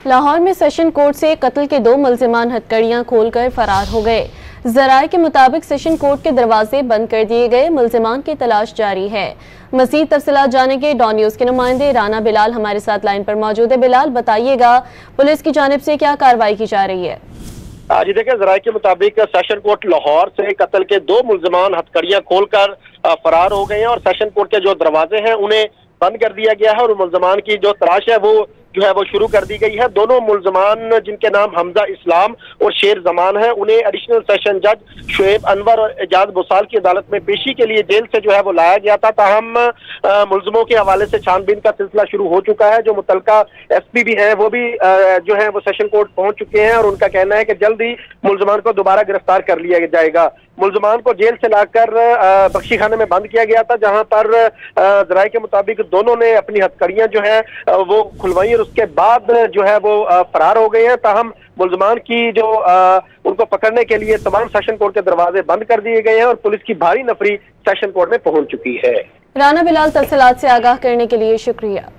लाहौर में session court से कत्ल के 2 मुल्जिमान हथकड़ियां खोलकर फरार हो गए। जराये के मुताबिक सेशन कोर्ट के दरवाजे बंद कर दिए गए। मुल्जिमान की तलाश जारी है। मजीद तफसीलात जानेंगे डॉन न्यूज के नुमाइंदे राना बिलाल हमारे साथ लाइन पर मौजूद है। बिलाल, बताइएगा पुलिस की जानिब से क्या कार्रवाई की जा रही है? जी देखिए, जराये के मुताबिक सेशन कोर्ट लाहौर से कत्ल के 2 मुल्जिमान हथकड़ियां खोलकर फरार हो गए हैं और सेशन कोर्ट के जो दरवाजे हैं उन्हें बंद कर दिया गया है और मुल्जिमान की जो तलाश है वो शुरू कर दी गई है। दोनों मुल्जिमान जिनके नाम हमजा इस्लाम और शेर जमान है, उन्हें एडिशनल सेशन जज शुएब अनवर और एजाज बुसाल की अदालत में पेशी के लिए जेल से वो लाया गया था। ताहम मुल्जिमों के हवाले से छानबीन का सिलसिला शुरू हो चुका है। जो मुतलका SP भी है वो भी वो सेशन कोर्ट पहुंच चुके हैं और उनका कहना है कि जल्द ही मुल्जिमान को दोबारा गिरफ्तार कर लिया जाएगा। मुल्जिमान को जेल से लाकर बख्शी खाने में बंद किया गया था, जहां पर जराये के मुताबिक दोनों ने अपनी हथकड़ियां वो खुलवाई और उसके बाद वो फरार हो गए हैं। ताहम मुल्जिमान की उनको पकड़ने के लिए तमाम सेशन कोर्ट के दरवाजे बंद कर दिए गए हैं और पुलिस की भारी नफरी सेशन कोर्ट में पहुंच चुकी है। राना बिलाल, तफसीलात से आगाह करने के लिए शुक्रिया।